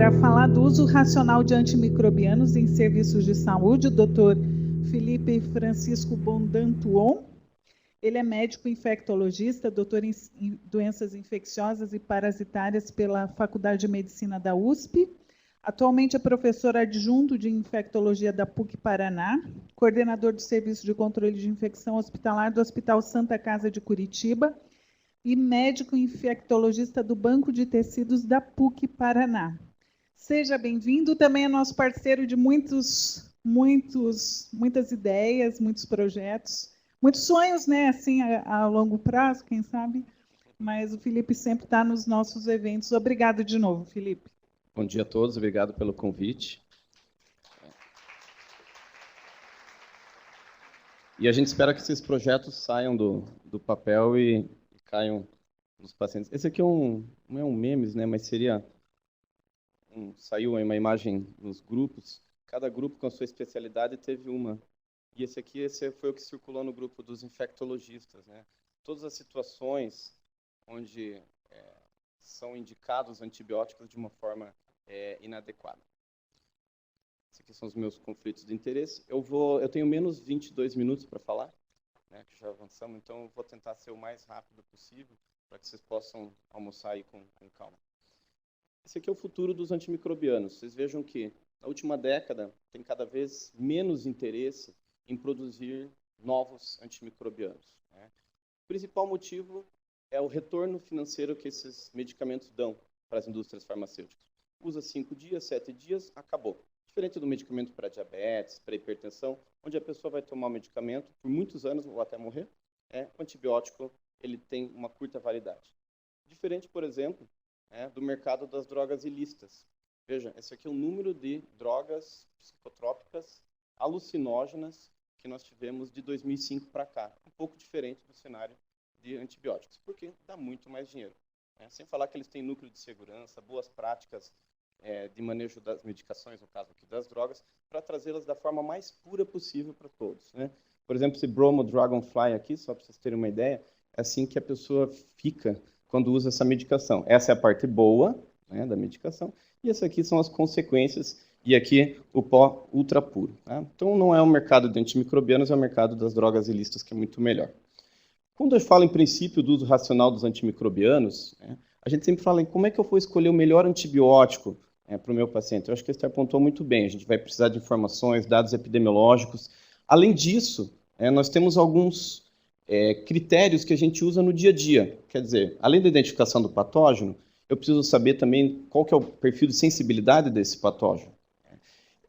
para falar do uso racional de antimicrobianos em serviços de saúde, o Dr. Felipe Francisco Bondantuon. Ele é médico infectologista, doutor em doenças infecciosas e parasitárias pela Faculdade de Medicina da USP. Atualmente é professor adjunto de infectologia da PUC Paraná, coordenador do Serviço de Controle de Infecção Hospitalar do Hospital Santa Casa de Curitiba e médico infectologista do Banco de Tecidos da PUC Paraná. Seja bem-vindo, também é nosso parceiro de muitas ideias, muitos projetos, muitos sonhos, né, assim, a longo prazo, quem sabe, mas o Felipe sempre está nos nossos eventos. Obrigado de novo, Felipe. Bom dia a todos, obrigado pelo convite. E a gente espera que esses projetos saiam do papel e caiam nos pacientes. Esse aqui não é um memes, né, mas seria... saiu uma imagem nos grupos, cada grupo com a sua especialidade teve uma. E esse foi o que circulou no grupo dos infectologistas, né? Todas as situações onde são indicados antibióticos de uma forma inadequada. Esses aqui são os meus conflitos de interesse. Eu tenho menos 22 minutos para falar, né, que já avançamos, então eu vou tentar ser o mais rápido possível para que vocês possam almoçar aí com calma. Esse aqui é o futuro dos antimicrobianos. Vocês vejam que na última década tem cada vez menos interesse em produzir novos antimicrobianos, né? O principal motivo é o retorno financeiro que esses medicamentos dão para as indústrias farmacêuticas. Usa 5 dias, 7 dias, acabou. Diferente do medicamento para diabetes, para hipertensão, onde a pessoa vai tomar o medicamento por muitos anos ou até morrer, o antibiótico ele tem uma curta validade. Diferente, por exemplo, do mercado das drogas ilícitas. Veja, esse aqui é o número de drogas psicotrópicas alucinógenas que nós tivemos de 2005 para cá. Um pouco diferente do cenário de antibióticos, porque dá muito mais dinheiro. Sem falar que eles têm núcleo de segurança, boas práticas de manejo das medicações, no caso aqui das drogas, para trazê-las da forma mais pura possível para todos, né? Por exemplo, esse Bromo Dragonfly aqui, só para vocês terem uma ideia, é assim que a pessoa fica quando usa essa medicação. Essa é a parte boa, né, da medicação, e essas aqui são as consequências, e aqui o pó ultra puro. Tá? Então não é o mercado de antimicrobianos, é o mercado das drogas ilícitas, que é muito melhor. Quando eu falo em princípio do uso racional dos antimicrobianos, a gente sempre fala em como é que eu vou escolher o melhor antibiótico para o meu paciente. Eu acho que você apontou muito bem, a gente vai precisar de informações, dados epidemiológicos. Além disso, nós temos alguns critérios que a gente usa no dia a dia. Quer dizer, além da identificação do patógeno, eu preciso saber também qual que é o perfil de sensibilidade desse patógeno.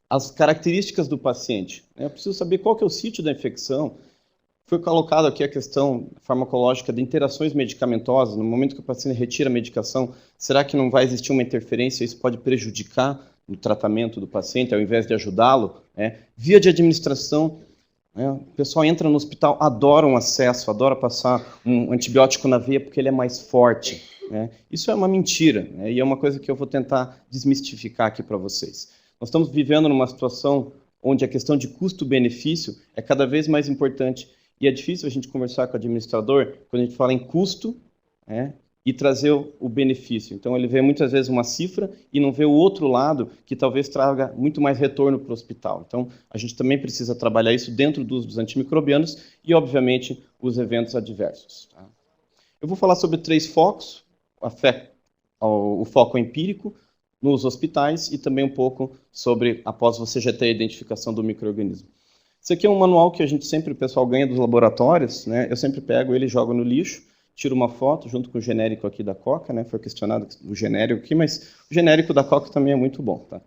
As características do paciente. Eu preciso saber qual que é o sítio da infecção. Foi colocado aqui a questão farmacológica de interações medicamentosas. No momento que o paciente retira a medicação, será que não vai existir uma interferência? Isso pode prejudicar o tratamento do paciente, ao invés de ajudá-lo? Via de administração, o pessoal entra no hospital, adora um acesso, adora passar um antibiótico na veia porque ele é mais forte. Isso é uma mentira, e é uma coisa que eu vou tentar desmistificar aqui para vocês. Nós estamos vivendo numa situação onde a questão de custo-benefício é cada vez mais importante. E é difícil a gente conversar com o administrador quando a gente fala em custo e trazer o benefício. Então, ele vê muitas vezes uma cifra e não vê o outro lado, que talvez traga muito mais retorno para o hospital. Então, a gente também precisa trabalhar isso dentro do uso dos antimicrobianos e, obviamente, os eventos adversos. Tá? Eu vou falar sobre 3 focos, o foco empírico nos hospitais e também um pouco sobre, após você já ter a identificação do micro-organismo. Esse aqui é um manual que o pessoal ganha dos laboratórios, né? Eu sempre pego ele e jogo no lixo, tiro uma foto junto com o genérico aqui da Coca, né? Foi questionado o genérico aqui, mas o genérico da Coca também é muito bom, tá?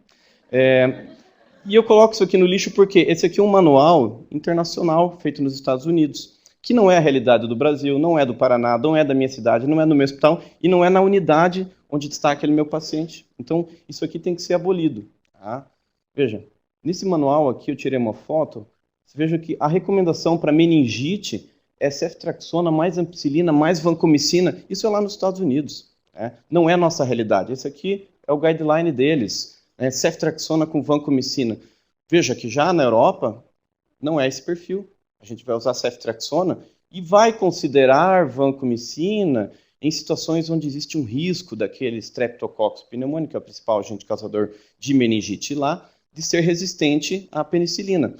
E eu coloco isso aqui no lixo porque esse aqui é um manual internacional feito nos Estados Unidos, que não é a realidade do Brasil, não é do Paraná, não é da minha cidade, não é do meu hospital e não é na unidade onde está aquele meu paciente. Então, isso aqui tem que ser abolido. Tá? Veja, nesse manual aqui eu tirei uma foto. Você veja que a recomendação para meningite é ceftriaxona, mais ampicilina, mais vancomicina. Isso é lá nos Estados Unidos. Não é a nossa realidade. Esse aqui é o guideline deles. Ceftriaxona com vancomicina. Veja que já na Europa não é esse perfil. A gente vai usar ceftriaxona e vai considerar vancomicina em situações onde existe um risco daquele Streptococcus pneumoniae, que é o principal agente causador de meningite lá, de ser resistente à penicilina.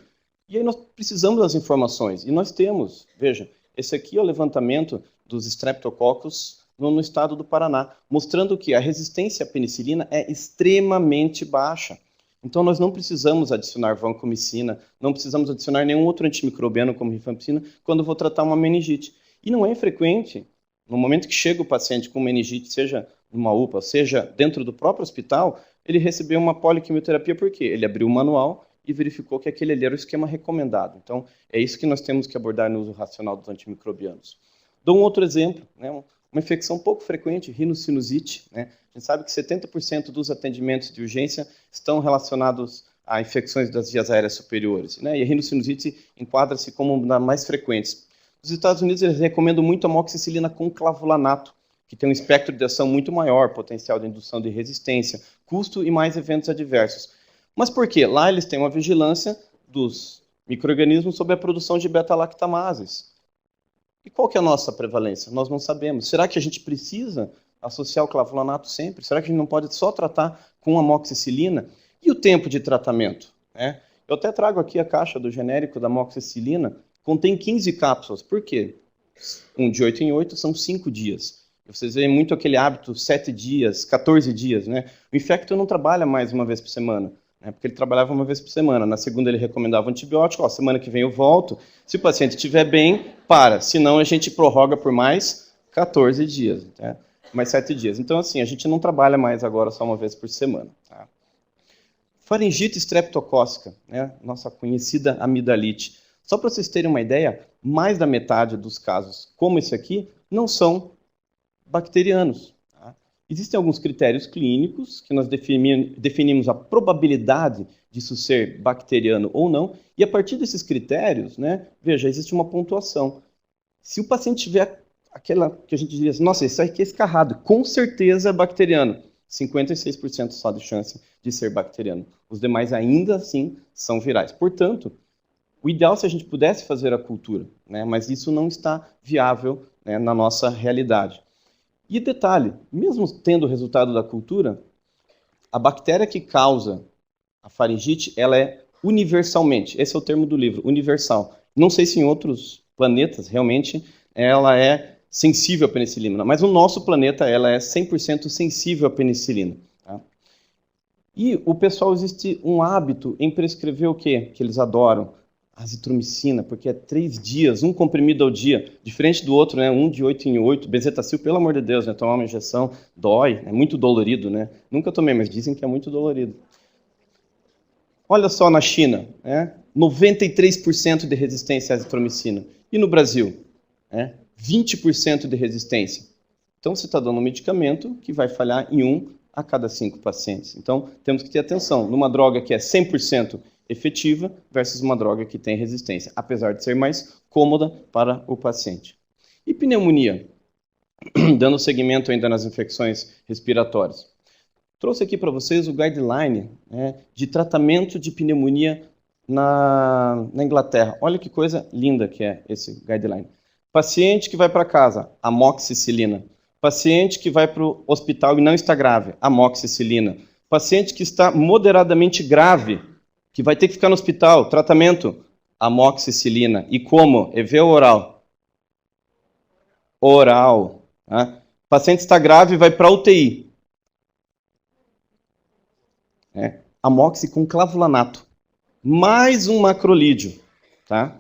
E aí nós precisamos das informações, e nós temos, veja, esse aqui é o levantamento dos Streptococcus no estado do Paraná, mostrando que a resistência à penicilina é extremamente baixa. Então nós não precisamos adicionar vancomicina, não precisamos adicionar nenhum outro antimicrobiano como rifampicina quando eu vou tratar uma meningite. E não é infrequente, no momento que chega o paciente com meningite, seja numa UPA, seja dentro do próprio hospital, ele recebeu uma poliquimioterapia porque ele abriu o manual e verificou que aquele ali era o esquema recomendado. Então, é isso que nós temos que abordar no uso racional dos antimicrobianos. Dou um outro exemplo, né? Uma infecção pouco frequente, rinocinusite, né? A gente sabe que 70% dos atendimentos de urgência estão relacionados a infecções das vias aéreas superiores, né? E a rinocinusite enquadra-se como uma das mais frequentes. Nos Estados Unidos, eles recomendam muito a amoxicilina com clavulanato, que tem um espectro de ação muito maior, potencial de indução de resistência, custo e mais eventos adversos. Mas por quê? Lá eles têm uma vigilância dos micro-organismos sobre a produção de beta-lactamases. E qual que é a nossa prevalência? Nós não sabemos. Será que a gente precisa associar o clavulanato sempre? Será que a gente não pode só tratar com amoxicilina? E o tempo de tratamento? Né? Eu até trago aqui a caixa do genérico da amoxicilina, contém 15 cápsulas. Por quê? De 8 em 8 são 5 dias. Vocês veem muito aquele hábito, 7 dias, 14 dias, né? O infecto não trabalha mais uma vez por semana, né? Porque ele trabalhava uma vez por semana. Na segunda ele recomendava um antibiótico, semana que vem eu volto. Se o paciente estiver bem, para. Senão a gente prorroga por mais 14 dias, né? Mais 7 dias. Então, assim, a gente não trabalha mais agora só uma vez por semana. Tá? Faringite streptocócica, né? Nossa conhecida amidalite. Só para vocês terem uma ideia, mais da metade dos casos, como esse aqui, não são bacterianos. Tá? Existem alguns critérios clínicos que nós definimos a probabilidade disso ser bacteriano ou não, e a partir desses critérios, né, veja, existe uma pontuação. Se o paciente tiver aquela que a gente diria assim, nossa, isso aqui é escarrado, com certeza é bacteriano. 56% só de chance de ser bacteriano. Os demais ainda assim são virais. Portanto, o ideal é se a gente pudesse fazer a cultura, né? Mas isso não está viável, né, na nossa realidade. E detalhe, mesmo tendo o resultado da cultura, a bactéria que causa a faringite, ela é universalmente, esse é o termo do livro, universal. Não sei se em outros planetas realmente ela é sensível à penicilina, mas no nosso planeta ela é 100% sensível à penicilina. Tá? E o pessoal, existe um hábito em prescrever o quê? Que eles adoram. Azitromicina, porque é 3 dias, um comprimido ao dia, diferente do outro, né? Um de 8 em 8, bezetacil, pelo amor de Deus, né? Tomar uma injeção dói, é muito dolorido, né? Nunca tomei, mas dizem que é muito dolorido. Olha só na China, né? 93% de resistência à azitromicina. E no Brasil? 20% de resistência. Então você está dando um medicamento que vai falhar em 1 a cada 5 pacientes. Então temos que ter atenção, numa droga que é 100% efetiva versus uma droga que tem resistência, apesar de ser mais cômoda para o paciente. E pneumonia? Dando seguimento ainda nas infecções respiratórias. Trouxe aqui para vocês o guideline, né, de tratamento de pneumonia na Inglaterra. Olha que coisa linda que é esse guideline. Paciente que vai para casa, amoxicilina. Paciente que vai para o hospital e não está grave, amoxicilina. Paciente que está moderadamente grave, que vai ter que ficar no hospital, tratamento, amoxicilina. E como? EV oral? Oral. Tá? Paciente está grave, vai para UTI. Amoxi com clavulanato. Mais um macrolídeo. Tá?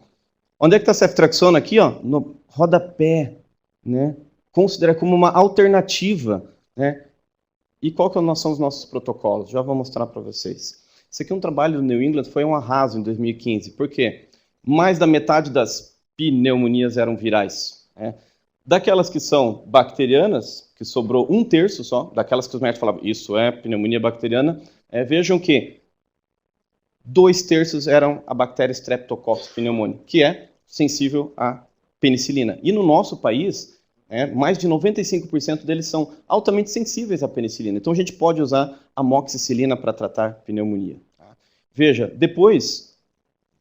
Onde é que está a ceftriaxona? Aqui, ó, no rodapé. Né? Considera como uma alternativa. Né? E qual que são os nossos protocolos? Já vou mostrar para vocês. Esse aqui é um trabalho do New England, foi um arraso em 2015. Por quê? Mais da metade das pneumonias eram virais. Né? Daquelas que são bacterianas, que sobrou 1/3 só, daquelas que os médicos falavam, isso é pneumonia bacteriana, vejam que 2/3 eram a bactéria Streptococcus pneumoniae, que é sensível à penicilina. E no nosso país, mais de 95% deles são altamente sensíveis à penicilina. Então a gente pode usar amoxicilina para tratar pneumonia. Tá? Veja, depois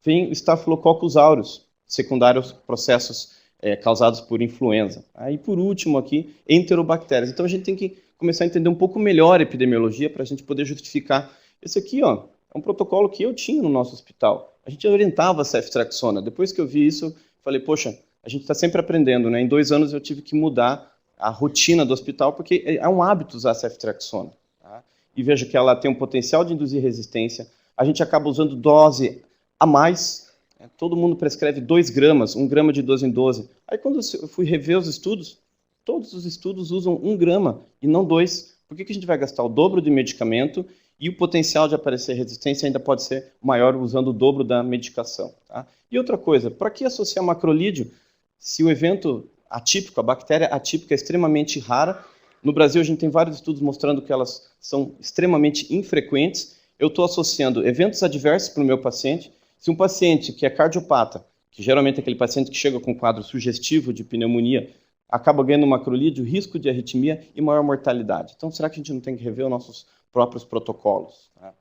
vem o Staphylococcus aureus, secundários processos causados por influenza. Aí, por último aqui, enterobactérias. Então, a gente tem que começar a entender um pouco melhor a epidemiologia para a gente poder justificar. Esse aqui, ó, é um protocolo que eu tinha no nosso hospital. A gente orientava a ceftriaxona. Depois que eu vi isso, falei, poxa, a gente está sempre aprendendo, né? Em 2 anos eu tive que mudar a rotina do hospital, porque é um hábito usar a ceftriaxona. Tá? E veja que ela tem um potencial de induzir resistência. A gente acaba usando dose a mais. Todo mundo prescreve 2 gramas, 1 grama de 12 em 12. Aí quando eu fui rever os estudos, todos os estudos usam 1 grama e não 2. Por que a gente vai gastar o dobro de medicamento e o potencial de aparecer resistência ainda pode ser maior usando o dobro da medicação? Tá? E outra coisa, para que associar macrolídeo se o evento atípico, a bactéria atípica é extremamente rara? No Brasil a gente tem vários estudos mostrando que elas são extremamente infrequentes. Eu estou associando eventos adversos para o meu paciente. Se um paciente que é cardiopata, que geralmente é aquele paciente que chega com um quadro sugestivo de pneumonia, acaba ganhando macrolídeo, risco de arritmia e maior mortalidade. Então, será que a gente não tem que rever os nossos próprios protocolos? Tá?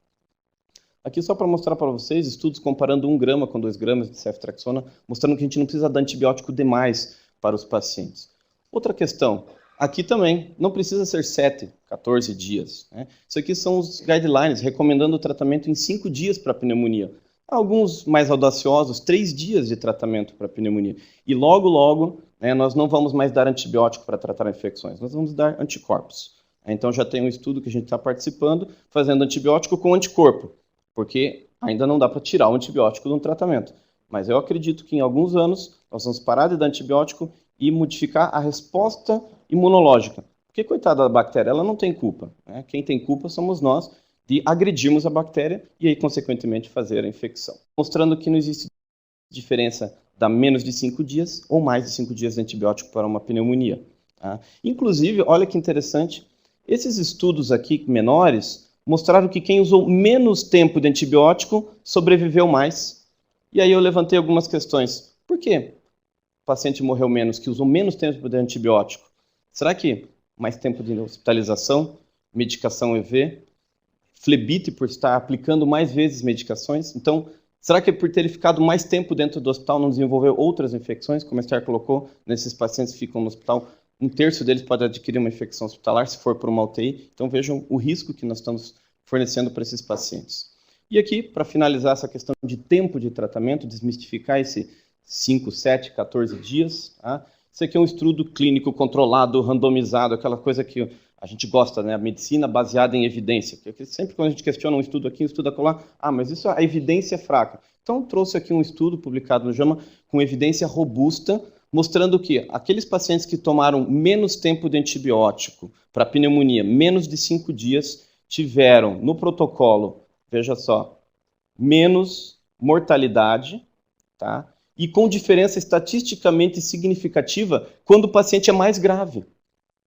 Aqui só para mostrar para vocês, estudos comparando 1 grama com 2 gramas de ceftriaxona, mostrando que a gente não precisa dar antibiótico demais para os pacientes. Outra questão, aqui também, não precisa ser 7, 14 dias. Né? Isso aqui são os guidelines, recomendando o tratamento em 5 dias para pneumonia. Alguns mais audaciosos, 3 dias de tratamento para pneumonia. E logo, logo, né, nós não vamos mais dar antibiótico para tratar infecções, nós vamos dar anticorpos. Então já tem um estudo que a gente está participando, fazendo antibiótico com anticorpo, porque ainda não dá para tirar o antibiótico de um tratamento. Mas eu acredito que em alguns anos nós vamos parar de dar antibiótico e modificar a resposta imunológica. Porque, coitada da bactéria, ela não tem culpa. Né? Quem tem culpa somos nós, de agredirmos a bactéria e aí, consequentemente, fazer a infecção. Mostrando que não existe diferença da menos de 5 dias ou mais de 5 dias de antibiótico para uma pneumonia. Tá? Inclusive, olha que interessante, esses estudos aqui menores mostraram que quem usou menos tempo de antibiótico sobreviveu mais. E aí eu levantei algumas questões. Por quê o paciente morreu menos, que usou menos tempo de antibiótico? Será que mais tempo de hospitalização, medicação EV, flebite por estar aplicando mais vezes medicações? Então, será que por ter ficado mais tempo dentro do hospital não desenvolveu outras infecções? Como a Esther colocou, nesses pacientes que ficam no hospital, 1/3 deles pode adquirir uma infecção hospitalar se for por uma UTI. Então, vejam o risco que nós estamos fornecendo para esses pacientes. E aqui, para finalizar essa questão de tempo de tratamento, desmistificar esse 5, 7, 14 dias, tá? Isso aqui é um estudo clínico controlado, randomizado, aquela coisa que a gente gosta, né? A medicina baseada em evidência. Porque sempre quando a gente questiona um estudo aqui, um estudo acolá, mas isso, a evidência é fraca. Então, trouxe aqui um estudo publicado no JAMA com evidência robusta, mostrando que aqueles pacientes que tomaram menos tempo de antibiótico para pneumonia, menos de 5 dias, tiveram no protocolo, veja só, menos mortalidade, tá? E com diferença estatisticamente significativa quando o paciente é mais grave.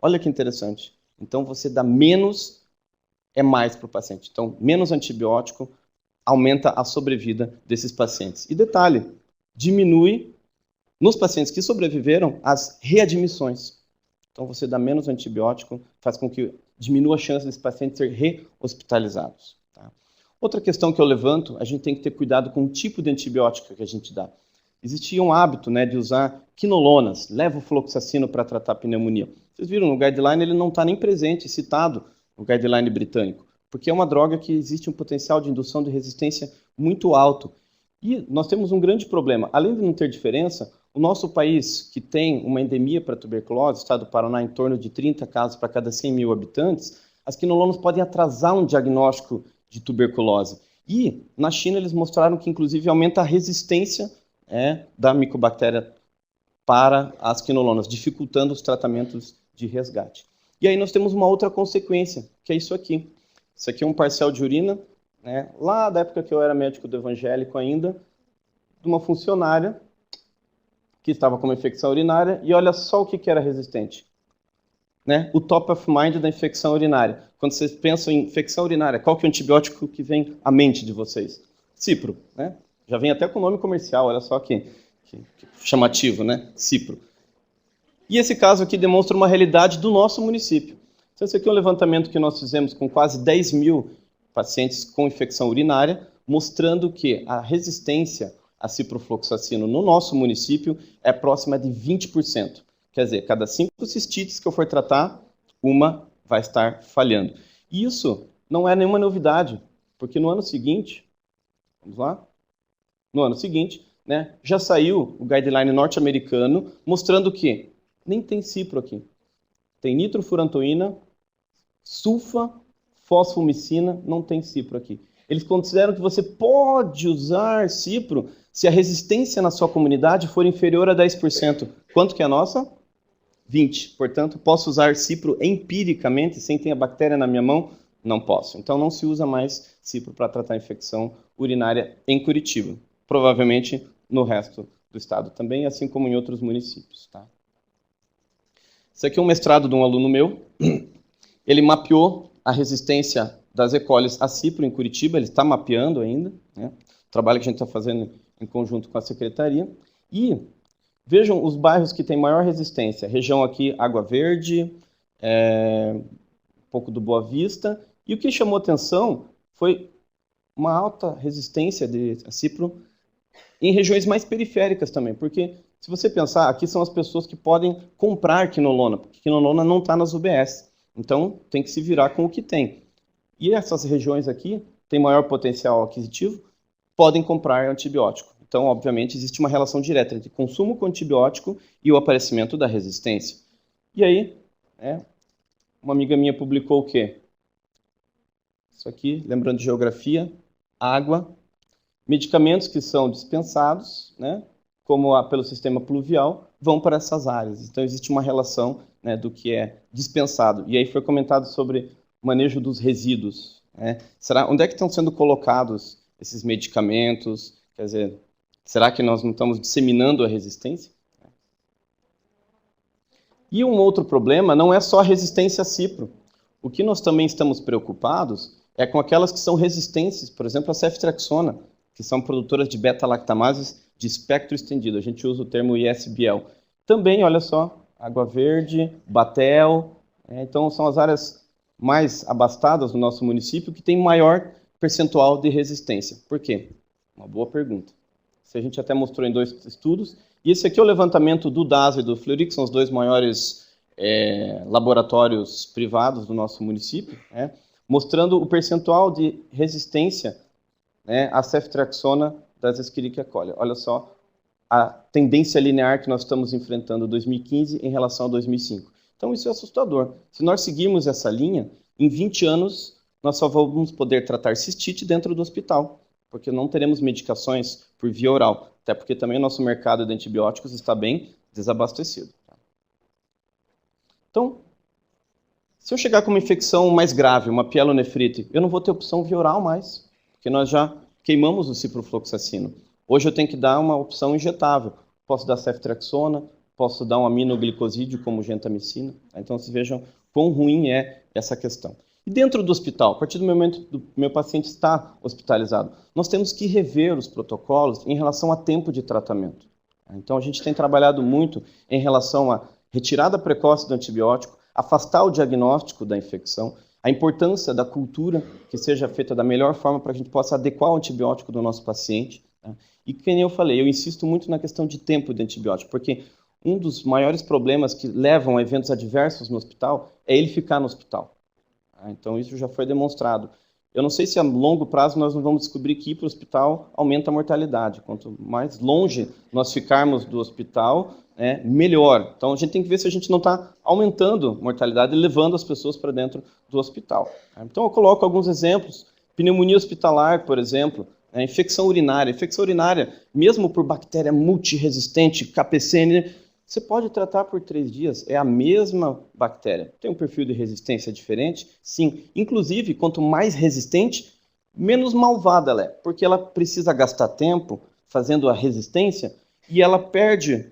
Olha que interessante. Então, você dá menos, é mais para o paciente. Então, menos antibiótico aumenta a sobrevida desses pacientes. E detalhe, diminui, nos pacientes que sobreviveram, as readmissões. Então, você dá menos antibiótico, faz com que diminua a chance desse paciente ser rehospitalizados. Tá? Outra questão que eu levanto, a gente tem que ter cuidado com o tipo de antibiótico que a gente dá. Existia um hábito, né, de usar quinolonas, levofloxacino para tratar pneumonia. Vocês viram, no guideline ele não está nem presente, citado no guideline britânico, porque é uma droga que existe um potencial de indução de resistência muito alto. E nós temos um grande problema. Além de não ter diferença, o nosso país, que tem uma endemia para tuberculose, o estado do Paraná, em torno de 30 casos para cada 100 mil habitantes, as quinolonas podem atrasar um diagnóstico de tuberculose. E na China eles mostraram que, inclusive, aumenta a resistência da micobactéria para as quinolonas, dificultando os tratamentos de resgate. E aí nós temos uma outra consequência, que é isso aqui. Isso aqui é um parcial de urina, né, lá da época que eu era médico do evangélico ainda, de uma funcionária que estava com uma infecção urinária, e olha só o que era resistente. Né? O top of mind da infecção urinária. Quando vocês pensam em infecção urinária, qual que é o antibiótico que vem à mente de vocês? Cipro, né? Já vem até com nome comercial, olha só que chamativo, né? Cipro. E esse caso aqui demonstra uma realidade do nosso município. Então, esse aqui é um levantamento que nós fizemos com quase 10 mil pacientes com infecção urinária, mostrando que a resistência a ciprofloxacino no nosso município é próxima de 20%. Quer dizer, cada 5 cistites que eu for tratar, uma vai estar falhando. E isso não é nenhuma novidade, porque no ano seguinte, vamos lá? No ano seguinte, né, já saiu o guideline norte-americano mostrando que nem tem cipro aqui. Tem nitrofurantoína, sulfa, fosfomicina, não tem cipro aqui. Eles consideram que você pode usar cipro se a resistência na sua comunidade for inferior a 10%. Quanto que é a nossa? 20%. Portanto, posso usar cipro empiricamente sem ter a bactéria na minha mão? Não posso. Então, não se usa mais cipro para tratar infecção urinária em Curitiba. Provavelmente no resto do estado também, assim como em outros municípios. Tá? Esse aqui é um mestrado de um aluno meu. Ele mapeou a resistência das E. coli a cipro em Curitiba. Ele está mapeando ainda, né? Trabalho que a gente está fazendo em conjunto com a secretaria. E vejam os bairros que têm maior resistência. Região aqui, Água Verde, um pouco do Boa Vista. E o que chamou atenção foi uma alta resistência de cipro em regiões mais periféricas também. Porque, se você pensar, aqui são as pessoas que podem comprar quinolona, porque quinolona não está nas UBS. Então, tem que se virar com o que tem. E essas regiões aqui têm maior potencial aquisitivo, podem comprar antibiótico. Então, obviamente, existe uma relação direta entre consumo com antibiótico e o aparecimento da resistência. E aí, uma amiga minha publicou o quê? Isso aqui, lembrando de geografia, água, medicamentos que são dispensados, né, como pelo sistema pluvial, vão para essas áreas. Então, existe uma relação, né, do que é dispensado. E aí foi comentado sobre o manejo dos resíduos. Né? Onde é que estão sendo colocados esses medicamentos? Quer dizer, será que nós não estamos disseminando a resistência? E um outro problema não é só a resistência a cipro. O que nós também estamos preocupados é com aquelas que são resistentes, por exemplo, a ceftriaxona, que são produtoras de beta-lactamases de espectro estendido. A gente usa o termo ISBL. Também, olha só, Água Verde, Batel. Então, são as áreas mais abastadas do nosso município que têm maior percentual de resistência. Por quê? Uma boa pergunta. Isso a gente até mostrou em 2 estudos. E esse aqui é o levantamento do DASA e do Fleury, que são os 2 maiores laboratórios privados do nosso município, né, mostrando o percentual de resistência, né, à ceftriaxona das Escherichia coli. Olha só a tendência linear que nós estamos enfrentando em 2015 em relação a 2005. Então, isso é assustador. Se nós seguirmos essa linha, em 20 anos, nós só vamos poder tratar cistite dentro do hospital, porque não teremos medicações por via oral, até porque também o nosso mercado de antibióticos está bem desabastecido. Então, se eu chegar com uma infecção mais grave, uma pielonefrite, eu não vou ter opção via oral mais, porque nós já queimamos o ciprofloxacino. Hoje eu tenho que dar uma opção injetável. Posso dar ceftriaxona, posso dar um aminoglicosídeo como gentamicina. Então, vocês vejam quão ruim é essa questão. E dentro do hospital, a partir do momento do meu paciente estar hospitalizado, nós temos que rever os protocolos em relação a tempo de tratamento. Então, a gente tem trabalhado muito em relação a retirada precoce do antibiótico, afastar o diagnóstico da infecção, a importância da cultura que seja feita da melhor forma para que a gente possa adequar o antibiótico do nosso paciente. Tá? E, como eu falei, eu insisto muito na questão de tempo de antibiótico, porque um dos maiores problemas que levam a eventos adversos no hospital é ele ficar no hospital. Então, isso já foi demonstrado. Eu não sei se a longo prazo nós não vamos descobrir que ir para o hospital aumenta a mortalidade. Quanto mais longe nós ficarmos do hospital, melhor. Então, a gente tem que ver se a gente não está aumentando a mortalidade e levando as pessoas para dentro do hospital. Então, eu coloco alguns exemplos. Pneumonia hospitalar, por exemplo, infecção urinária. Infecção urinária, mesmo por bactéria multiresistente, KPCN, você pode tratar por 3 dias, é a mesma bactéria. Tem um perfil de resistência diferente? Sim. Inclusive, quanto mais resistente, menos malvada ela é, porque ela precisa gastar tempo fazendo a resistência e ela perde,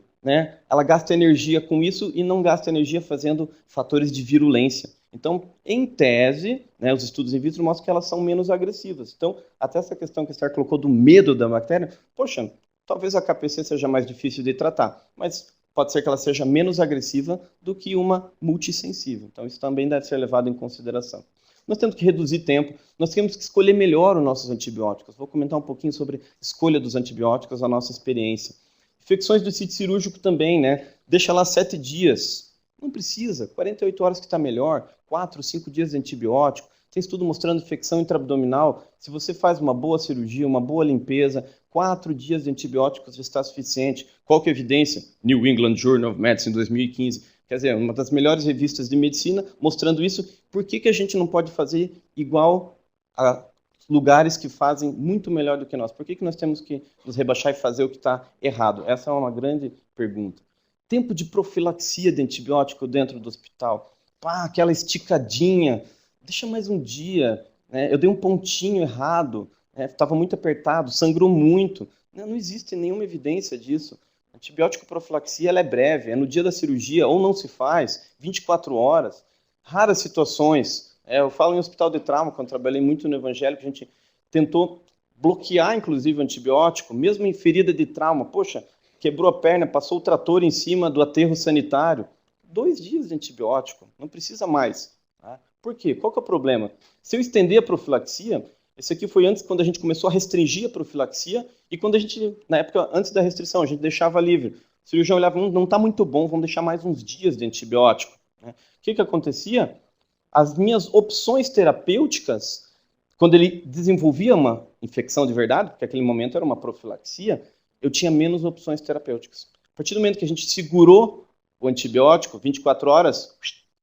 ela gasta energia com isso e não gasta energia fazendo fatores de virulência. Então, em tese, os estudos in vitro mostram que elas são menos agressivas. Então, até essa questão que a Esther colocou do medo da bactéria, poxa, talvez a KPC seja mais difícil de tratar, mas pode ser que ela seja menos agressiva do que uma multissensível. Então, isso também deve ser levado em consideração. Nós temos que reduzir tempo, nós temos que escolher melhor os nossos antibióticos. Vou comentar um pouquinho sobre a escolha dos antibióticos, a nossa experiência. Infecções do sítio cirúrgico também, né? Deixa lá 7 dias. Não precisa, 48 horas que está melhor, 4, 5 dias de antibiótico. Tem estudo mostrando infecção intraabdominal. Se você faz uma boa cirurgia, uma boa limpeza, 4 dias de antibióticos já está suficiente. Qual que é a evidência? New England Journal of Medicine, 2015. Quer dizer, uma das melhores revistas de medicina mostrando isso. Por que a gente não pode fazer igual a lugares que fazem muito melhor do que nós? Por que nós temos que nos rebaixar e fazer o que está errado? Essa é uma grande pergunta. Tempo de profilaxia de antibiótico dentro do hospital. Pá, aquela esticadinha. Deixa mais um dia. Né? Eu dei um pontinho errado. Estava muito apertado, sangrou muito. Não existe nenhuma evidência disso. Antibiótico profilaxia ela é breve, é no dia da cirurgia, ou não se faz, 24 horas. Raras situações. Eu falo em hospital de trauma, quando trabalhei muito no evangélico, a gente tentou bloquear, inclusive, o antibiótico, mesmo em ferida de trauma. Poxa, quebrou a perna, passou o trator em cima do aterro sanitário. 2 dias de antibiótico, não precisa mais. Tá? Por quê? Qual que é o problema? Se eu estender a profilaxia, esse aqui foi antes, quando a gente começou a restringir a profilaxia, e quando a gente, na época, antes da restrição, a gente deixava livre. O cirurgião olhava, não está muito bom, vamos deixar mais uns dias de antibiótico. Né? O que acontecia? As minhas opções terapêuticas, quando ele desenvolvia uma infecção de verdade, porque naquele momento era uma profilaxia, eu tinha menos opções terapêuticas. A partir do momento que a gente segurou o antibiótico, 24 horas,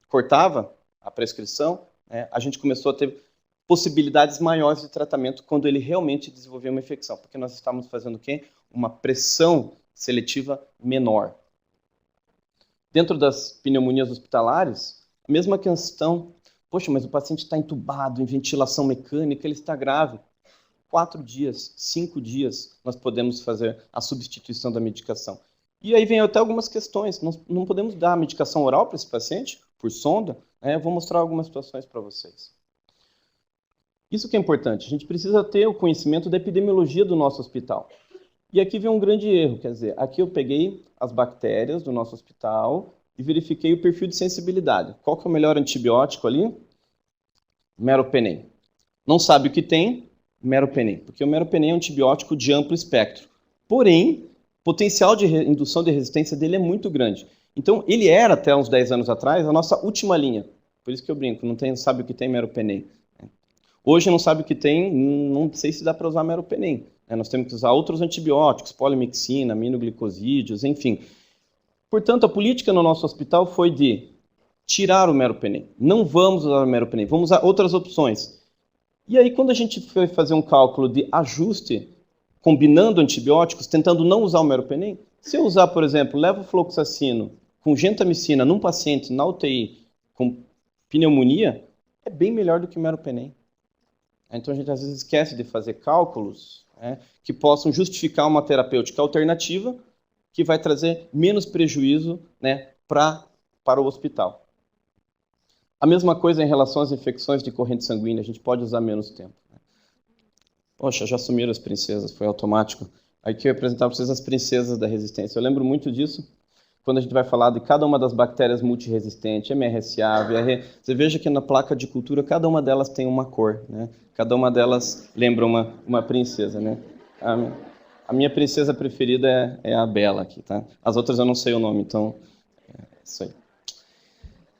cortava a prescrição, né, a gente começou a ter possibilidades maiores de tratamento quando ele realmente desenvolveu uma infecção, porque nós estávamos fazendo o quê? Uma pressão seletiva menor. Dentro das pneumonias hospitalares, a mesma questão. Poxa, mas o paciente está entubado, em ventilação mecânica, ele está grave. 4 dias, 5 dias, nós podemos fazer a substituição da medicação. E aí vem até algumas questões. Nós não podemos dar a medicação oral para esse paciente, por sonda. Eu vou mostrar algumas situações para vocês. Isso que é importante. A gente precisa ter o conhecimento da epidemiologia do nosso hospital. E aqui vem um grande erro. Quer dizer, aqui eu peguei as bactérias do nosso hospital e verifiquei o perfil de sensibilidade. Qual que é o melhor antibiótico ali? Meropenem. Não sabe o que tem? Meropenem. Porque o meropenem é um antibiótico de amplo espectro. Porém, o potencial de indução de resistência dele é muito grande. Então, ele era, até uns 10 anos atrás, a nossa última linha. Por isso que eu brinco, não sabe o que tem meropenem. Hoje não sabe o que tem, não sei se dá para usar meropenem. Nós temos que usar outros antibióticos, polimixina, aminoglicosídeos, enfim. Portanto, a política no nosso hospital foi de tirar o meropenem. Não vamos usar o meropenem, vamos usar outras opções. E aí, quando a gente foi fazer um cálculo de ajuste, combinando antibióticos, tentando não usar o meropenem, se eu usar, por exemplo, levofloxacino com gentamicina num paciente na UTI com pneumonia, é bem melhor do que o meropenem. Então, a gente às vezes esquece de fazer cálculos que possam justificar uma terapêutica alternativa que vai trazer menos prejuízo para o hospital. A mesma coisa em relação às infecções de corrente sanguínea, a gente pode usar menos tempo. Poxa, já sumiram as princesas, foi automático. Aqui eu ia apresentar para vocês as princesas da resistência. Eu lembro muito disso quando a gente vai falar de cada uma das bactérias multiresistentes, MRSA, VRE. Você veja que na placa de cultura, cada uma delas tem uma cor, né? Cada uma delas lembra uma princesa, né? A minha princesa preferida é a Bela aqui, tá? As outras eu não sei o nome, então é isso aí.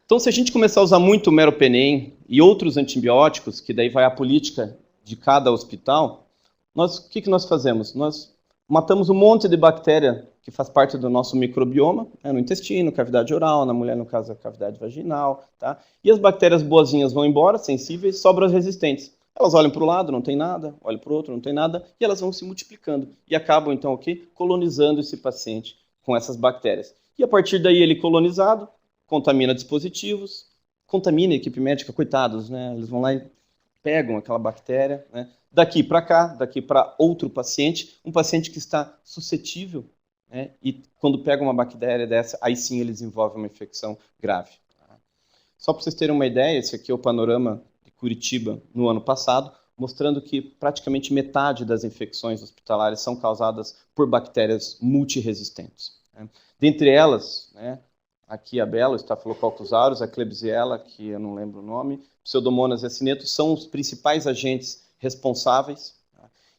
Então, se a gente começar a usar muito o meropenem e outros antibióticos, que daí vai a política de cada hospital, o que nós fazemos? Nós matamos um monte de bactéria que faz parte do nosso microbioma, no intestino, cavidade oral, na mulher, no caso, a cavidade vaginal, tá? E as bactérias boazinhas vão embora, sensíveis, sobram as resistentes. Elas olham para o lado, não tem nada, olham para o outro, não tem nada, e elas vão se multiplicando. E acabam, então, o quê? Colonizando esse paciente com essas bactérias. E a partir daí, ele colonizado, contamina dispositivos, contamina a equipe médica, coitados, né? Eles vão lá e pegam aquela bactéria, né? Daqui para cá, daqui para outro paciente, um paciente que está suscetível, né? E quando pega uma bactéria dessa, aí sim ele desenvolve uma infecção grave. Só para vocês terem uma ideia, esse aqui é o panorama de Curitiba no ano passado, mostrando que praticamente metade das infecções hospitalares são causadas por bactérias multiresistentes. Dentre elas, aqui a Belo, Staphylococcus aureus, a Klebsiella, que eu não lembro o nome, Pseudomonas e Acineto, são os principais agentes responsáveis.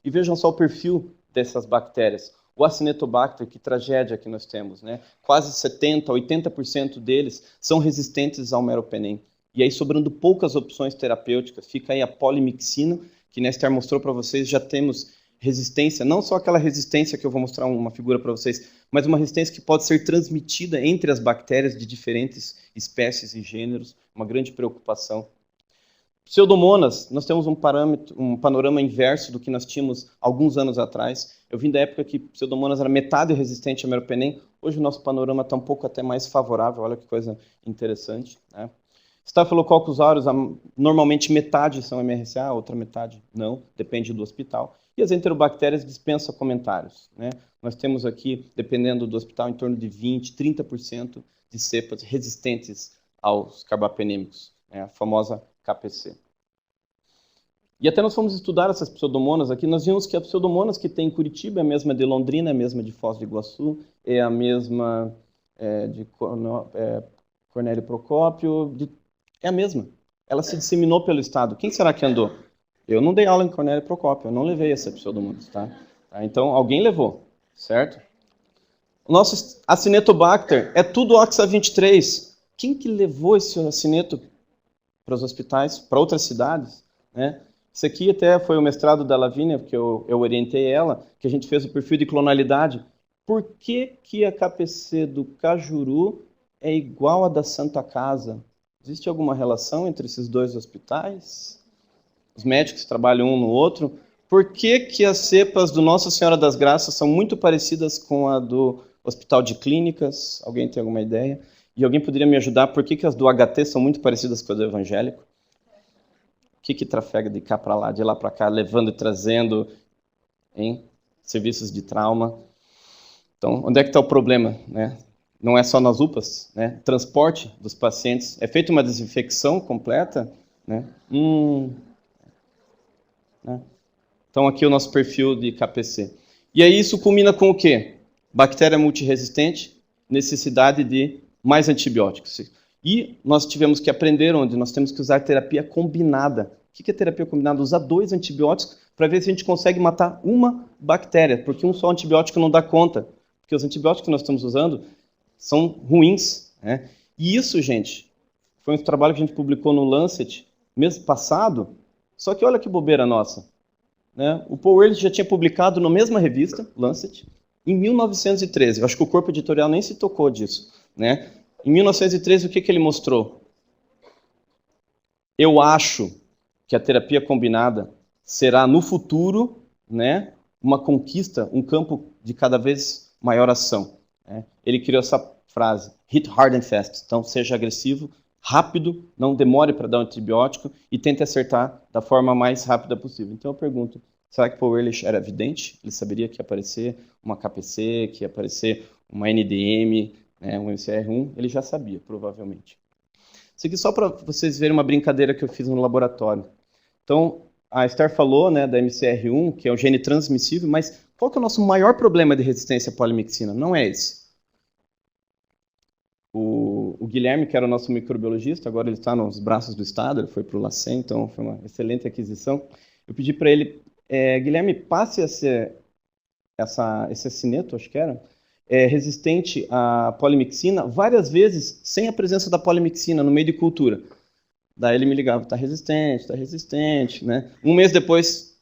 E vejam só o perfil dessas bactérias. O Acinetobacter, que tragédia que nós temos, né? Quase 70%, 80% deles são resistentes ao meropenem. E aí, sobrando poucas opções terapêuticas, fica aí a polimixina, que Esther mostrou para vocês, já temos resistência, não só aquela resistência que eu vou mostrar uma figura para vocês, mas uma resistência que pode ser transmitida entre as bactérias de diferentes espécies e gêneros, uma grande preocupação. Pseudomonas, nós temos um panorama inverso do que nós tínhamos alguns anos atrás. Eu vim da época que Pseudomonas era metade resistente ao meropenem, hoje o nosso panorama está um pouco até mais favorável, olha que coisa interessante, né? Staphylococcus aureus, normalmente metade são MRSA, outra metade não, depende do hospital. E as enterobactérias dispensam comentários, né? Nós temos aqui, dependendo do hospital, em torno de 20%, 30% de cepas resistentes aos carbapenêmicos, né? A famosa KPC. E até nós fomos estudar essas pseudomonas aqui, nós vimos que a pseudomonas que tem em Curitiba é a mesma de Londrina, é a mesma de Foz do Iguaçu, é a mesma de Cornélio Procópio, é a mesma. Ela se disseminou pelo estado. Quem será que andou? Eu não dei aula em Cornélio Procópio, eu não levei essa pseudomonas, tá? Então, alguém levou, certo? O nosso Acinetobacter é tudo OXA23. Quem que levou esse acineto para os hospitais, para outras cidades, né? Isso aqui até foi o mestrado da Lavínia, porque eu orientei ela, que a gente fez o perfil de clonalidade. Por que que a KPC do Cajuru é igual à da Santa Casa? Existe alguma relação entre esses dois hospitais? Os médicos trabalham um no outro. Por que que as cepas do Nossa Senhora das Graças são muito parecidas com a do Hospital de Clínicas? Alguém tem alguma ideia? E alguém poderia me ajudar? Por que que as do HT são muito parecidas com a do Evangélico? O que que trafega de cá para lá, de lá para cá, levando e trazendo, hein? Serviços de trauma? Então, onde é que está o problema, né? Não é só nas UPAs, né? Transporte dos pacientes. É feita uma desinfecção completa, né? Né? Então, aqui o nosso perfil de KPC. E aí isso culmina com o quê? Bactéria multiresistente, necessidade de mais antibióticos. E nós tivemos que aprender onde nós temos que usar terapia combinada. O que é terapia combinada? Usar 2 antibióticos para ver se a gente consegue matar uma bactéria, porque um só antibiótico não dá conta. Porque os antibióticos que nós estamos usando são ruins, né? E isso, gente, foi um trabalho que a gente publicou no Lancet mês passado, só que olha que bobeira nossa, né? O Paul Ehrlich já tinha publicado na mesma revista, Lancet, em 1913. Eu acho que o corpo editorial nem se tocou disso, né? Em 1913, o que ele mostrou? Eu acho que a terapia combinada será, no futuro, né, uma conquista, um campo de cada vez maior ação. Ele criou essa frase, hit hard and fast. Então, seja agressivo, rápido, não demore para dar um antibiótico e tente acertar da forma mais rápida possível. Então, eu pergunto, será que Paul Ehrlich era evidente? Ele saberia que ia aparecer uma KPC, que ia aparecer uma NDM, né, um MCR1? Ele já sabia, provavelmente. Isso aqui só para vocês verem uma brincadeira que eu fiz no laboratório. Então, a Esther falou, né, da MCR1, que é o gene transmissível, mas qual que é o nosso maior problema de resistência à polimixina? Não é esse. O Guilherme, que era o nosso microbiologista, agora ele está nos braços do Estado, ele foi para o LACEN, então foi uma excelente aquisição. Eu pedi para ele, Guilherme, passe esse acineto, acho que era, resistente à polimixina, várias vezes sem a presença da polimixina no meio de cultura. Daí ele me ligava, está resistente, né? Um mês depois,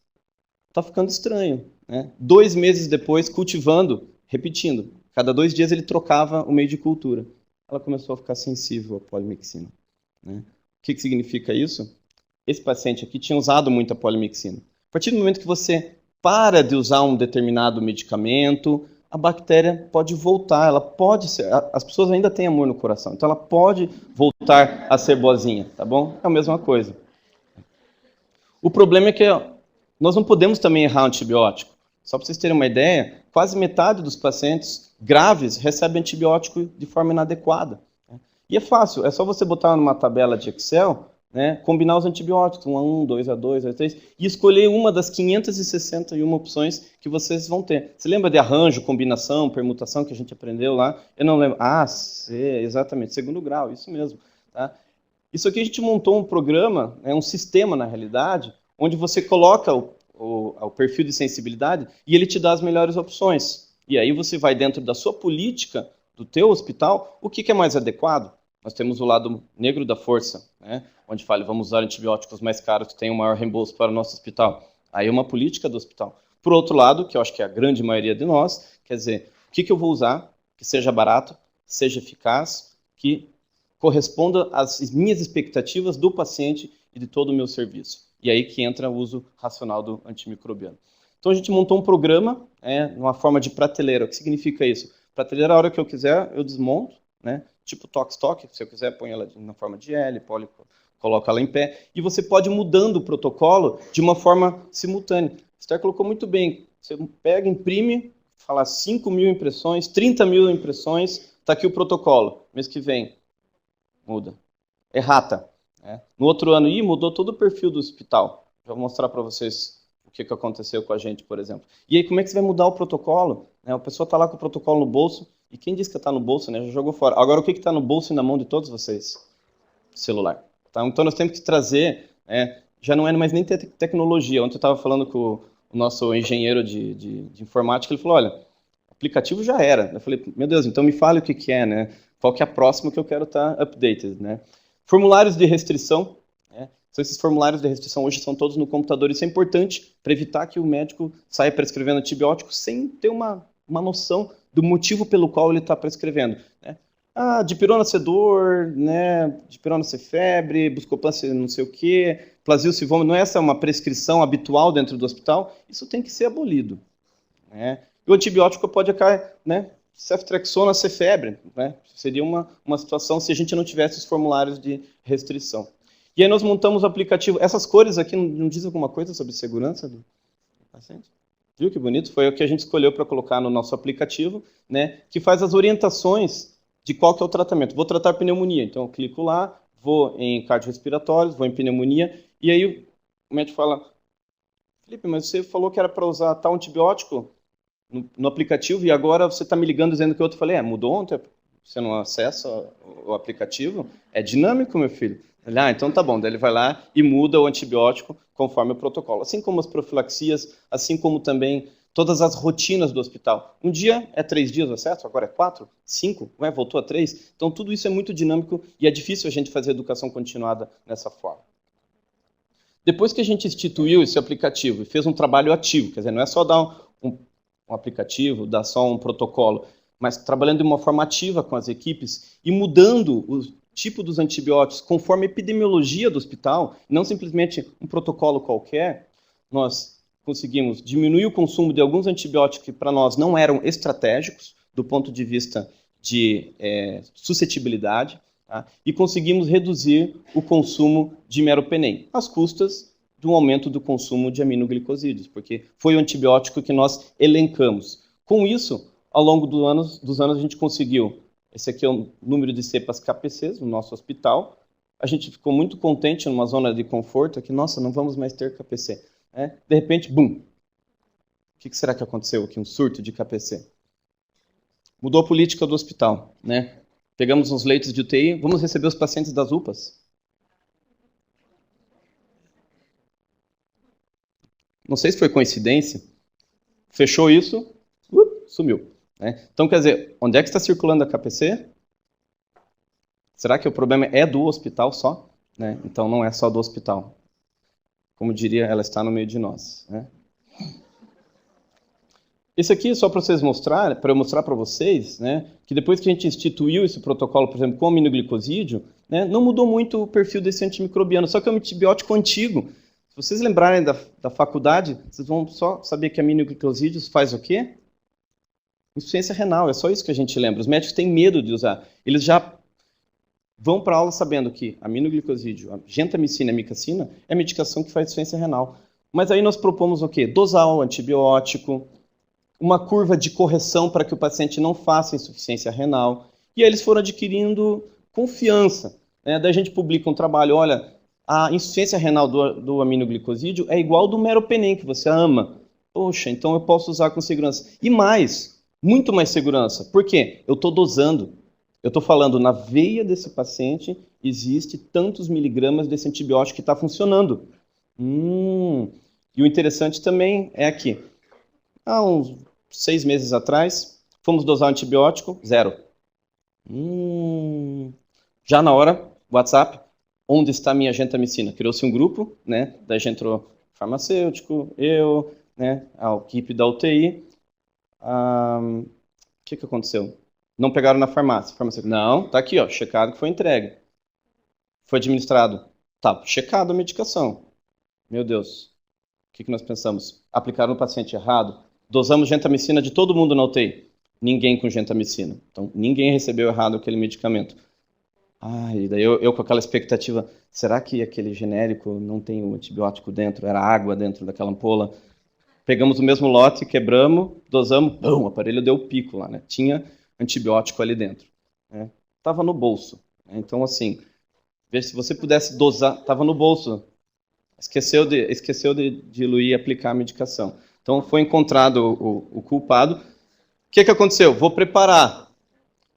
está ficando estranho, né? 2 meses depois, cultivando, repetindo. Cada 2 dias ele trocava o meio de cultura. Ela começou a ficar sensível à polimixina, né? O que significa isso? Esse paciente aqui tinha usado muito a polimixina. A partir do momento que você para de usar um determinado medicamento, a bactéria pode voltar, ela pode ser, as pessoas ainda têm amor no coração, então ela pode voltar a ser boazinha, tá bom? É a mesma coisa. O problema é que nós não podemos também errar o antibiótico. Só para vocês terem uma ideia, quase metade dos pacientes graves recebem antibiótico de forma inadequada. E é fácil, é só você botar numa tabela de Excel, né, combinar os antibióticos, 1 a 1, 2 a 2, 2 a 3, e escolher uma das 561 opções que vocês vão ter. Você lembra de arranjo, combinação, permutação que a gente aprendeu lá? Eu não lembro. Ah, exatamente, segundo grau, isso mesmo. Tá? Isso aqui a gente montou um programa, um sistema, na realidade, onde você coloca o perfil de sensibilidade e ele te dá as melhores opções. E aí você vai dentro da sua política, do teu hospital, o que é mais adequado? Nós temos o lado negro da força, né? Onde fala, vamos usar antibióticos mais caros que tenham um maior reembolso para o nosso hospital. Aí é uma política do hospital. Por outro lado, que eu acho que é a grande maioria de nós, quer dizer, o que eu vou usar que seja barato, seja eficaz, que corresponda às minhas expectativas do paciente e de todo o meu serviço. E aí que entra o uso racional do antimicrobiano. Então a gente montou um programa, numa forma de prateleira. O que significa isso? Prateleira, a hora que eu quiser, eu desmonto, né? Tipo toque-toque, se eu quiser, põe ela na forma de L, coloca ela em pé, e você pode ir mudando o protocolo de uma forma simultânea. O Esther colocou muito bem, você pega, imprime, fala 5.000 impressões, 30.000 impressões, está aqui o protocolo. Mês que vem, muda. Errata. Né? No outro ano, mudou todo o perfil do hospital. Já vou mostrar para vocês o que aconteceu com a gente, por exemplo. E aí, como é que você vai mudar o protocolo? A pessoa está lá com o protocolo no bolso, e quem disse que está no bolso, né, já jogou fora. Agora, o que está no bolso e na mão de todos vocês? Celular. Tá? Então, nós temos que trazer, já não é mais nem tecnologia. Ontem eu estava falando com o nosso engenheiro de informática, ele falou, olha, o aplicativo já era. Eu falei, meu Deus, então me fale o que é, né? Qual que é a próxima que eu quero estar updated, né? Formulários de restrição, Então, esses formulários de restrição hoje são todos no computador. Isso é importante para evitar que o médico saia prescrevendo antibiótico sem ter uma noção do motivo pelo qual ele está prescrevendo. Né? Ah, dipirona ser dor, né? Dipirona ser febre, buscopan ser não sei o quê, plasmil ser vômito. Não é essa uma prescrição habitual dentro do hospital? Isso tem que ser abolido. Né? E o antibiótico pode acabar, né? Ceftriaxona ser febre. Né? Seria uma situação se a gente não tivesse os formulários de restrição. E aí nós montamos o aplicativo. Essas cores aqui não dizem alguma coisa sobre segurança do paciente? Viu que bonito? Foi o que a gente escolheu para colocar no nosso aplicativo, né, que faz as orientações de qual que é o tratamento. Vou tratar pneumonia, então eu clico lá, vou em cardiorrespiratórios, vou em pneumonia, e aí o médico fala, Felipe, mas você falou que era para usar tal antibiótico no aplicativo e agora você está me ligando dizendo que outro. Eu falei, mudou ontem? Você não acessa o aplicativo? É dinâmico, meu filho. Ele, então tá bom. Daí ele vai lá e muda o antibiótico conforme o protocolo. Assim como as profilaxias, assim como também todas as rotinas do hospital. Um dia é 3 dias o acesso, agora é 4, 5, voltou a 3. Então tudo isso é muito dinâmico e é difícil a gente fazer educação continuada dessa forma. Depois que a gente instituiu esse aplicativo e fez um trabalho ativo, quer dizer, não é só dar um aplicativo, dar só um protocolo, mas trabalhando de uma forma ativa com as equipes e mudando o tipo dos antibióticos conforme a epidemiologia do hospital, não simplesmente um protocolo qualquer, nós conseguimos diminuir o consumo de alguns antibióticos que para nós não eram estratégicos do ponto de vista de suscetibilidade, tá? E conseguimos reduzir o consumo de meropenem, às custas do aumento do consumo de aminoglicosídeos, porque foi o antibiótico que nós elencamos. Com isso, ao longo dos anos, a gente conseguiu, esse aqui é o número de cepas KPCs no nosso hospital, a gente ficou muito contente numa zona de conforto, que, nossa, não vamos mais ter KPC. Né? De repente, bum! O que será que aconteceu aqui? Um surto de KPC. Mudou a política do hospital. Né? Pegamos uns leitos de UTI, vamos receber os pacientes das UPAs. Não sei se foi coincidência, fechou isso, sumiu. Né? Então, quer dizer, onde é que está circulando a KPC? Será que o problema é do hospital só? Né? Então, não é só do hospital. Como diria, ela está no meio de nós. Né? Esse aqui é só para vocês mostrarem, para eu mostrar para vocês, né, que depois que a gente instituiu esse protocolo, por exemplo, com o aminoglicosídeo, né, não mudou muito o perfil desse antimicrobiano, só que é um antibiótico antigo. Se vocês lembrarem da faculdade, vocês vão só saber que aminoglicosídeos faz o quê? Insuficiência renal, é só isso que a gente lembra. Os médicos têm medo de usar. Eles já vão para a aula sabendo que aminoglicosídeo, a gentamicina e a amicacina é a medicação que faz insuficiência renal. Mas aí nós propomos o quê? Dosar o antibiótico, uma curva de correção para que o paciente não faça insuficiência renal. E aí eles foram adquirindo confiança. Né? Daí a gente publica um trabalho, olha, A insuficiência renal do aminoglicosídeo é igual do meropenem, que você ama. Poxa, então eu posso usar com segurança. E mais, muito mais segurança. Por quê? Eu estou dosando. Eu estou falando, na veia desse paciente existe tantos miligramas desse antibiótico que está funcionando. E o interessante também é que, há uns 6 meses atrás, fomos dosar o antibiótico, 0. Já na hora, WhatsApp, onde está minha gentamicina? Criou-se um grupo, né? Daí já entrou farmacêutico, eu, né? A equipe da UTI. O que aconteceu? Não pegaram na farmácia. Farmacêutico, não, tá aqui, ó, checado que foi entregue. Foi administrado. Tá, checado a medicação. Meu Deus. O que nós pensamos? Aplicaram no paciente errado? Dosamos gentamicina de todo mundo na UTI. Ninguém com gentamicina. Então, ninguém recebeu errado aquele medicamento. E daí eu com aquela expectativa, será que aquele genérico não tem o antibiótico dentro? Era água dentro daquela ampola? Pegamos o mesmo lote, quebramos, dosamos, o aparelho deu pico lá, né? Tinha antibiótico ali dentro. Né? Tava no bolso. Né? Então, assim, ver se você pudesse dosar, tava no bolso. Esqueceu de diluir e aplicar a medicação. Então, foi encontrado o culpado. O que aconteceu? Vou preparar.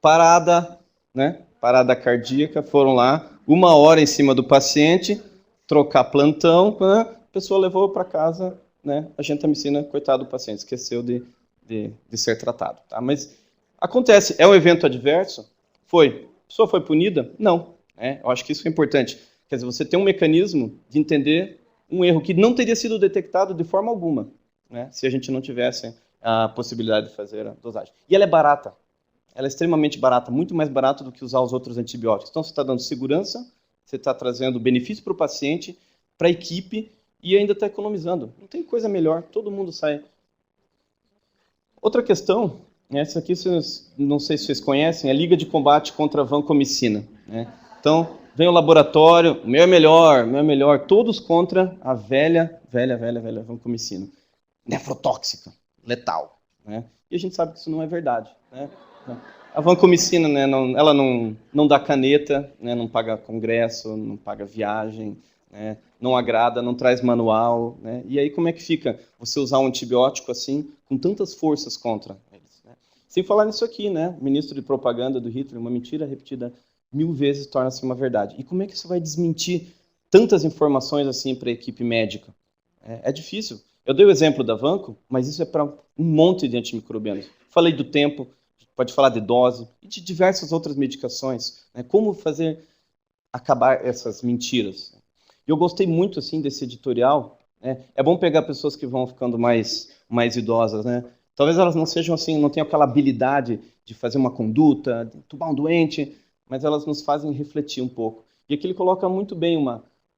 Parada, né? Parada cardíaca, foram lá, 1 hora em cima do paciente, trocar plantão, a pessoa levou para casa, né? A gentamicina, coitado do paciente, esqueceu de ser tratado. Tá? Mas acontece, é um evento adverso? Foi. A pessoa foi punida? Não. Eu acho que isso é importante. Quer dizer, você tem um mecanismo de entender um erro que não teria sido detectado de forma alguma, né? Se a gente não tivesse a possibilidade de fazer a dosagem. E ela é barata. Ela é extremamente barata, muito mais barata do que usar os outros antibióticos. Então, você está dando segurança, você está trazendo benefício para o paciente, para a equipe, e ainda está economizando. Não tem coisa melhor, todo mundo sai. Outra questão, essa aqui, não sei se vocês conhecem, é a Liga de Combate contra a Vancomicina. Né? Então, vem o laboratório, o meu é melhor, todos contra a velha vancomicina. Nefrotóxica, letal. Né? E a gente sabe que isso não é verdade. Né? A vancomicina, né, ela não dá caneta, né, não paga congresso, não paga viagem, né, não agrada, não traz manual. Né, e aí como é que fica você usar um antibiótico assim, com tantas forças contra eles? Né? Sem falar nisso aqui, né, ministro de propaganda do Hitler, uma mentira repetida 1000 vezes torna-se uma verdade. E como é que isso vai desmentir tantas informações assim para a equipe médica? É difícil. Eu dei o exemplo da Vanco, mas isso é para um monte de antimicrobianos. Falei do tempo, pode falar de dose e de diversas outras medicações. Né? Como fazer acabar essas mentiras. E eu gostei muito assim desse editorial. Né? É bom pegar pessoas que vão ficando mais idosas. Né? Talvez elas não sejam assim, não tenham aquela habilidade de fazer uma conduta, de entubar um doente, mas elas nos fazem refletir um pouco. E aqui ele coloca muito bem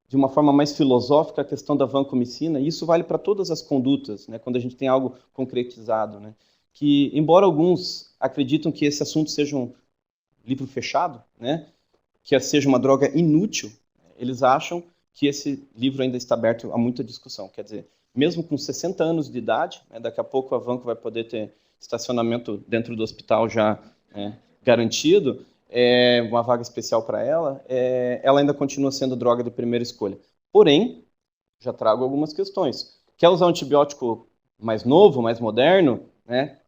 de uma forma mais filosófica a questão da vancomicina, e isso vale para todas as condutas, né? Quando a gente tem algo concretizado. Né? Que, embora alguns acreditam que esse assunto seja um livro fechado, né, que seja uma droga inútil, eles acham que esse livro ainda está aberto a muita discussão. Quer dizer, mesmo com 60 anos de idade, né, daqui a pouco a Vanco vai poder ter estacionamento dentro do hospital já garantido, uma vaga especial para ela, ela ainda continua sendo droga de primeira escolha. Porém, já trago algumas questões. Quer usar um antibiótico mais novo, mais moderno, né?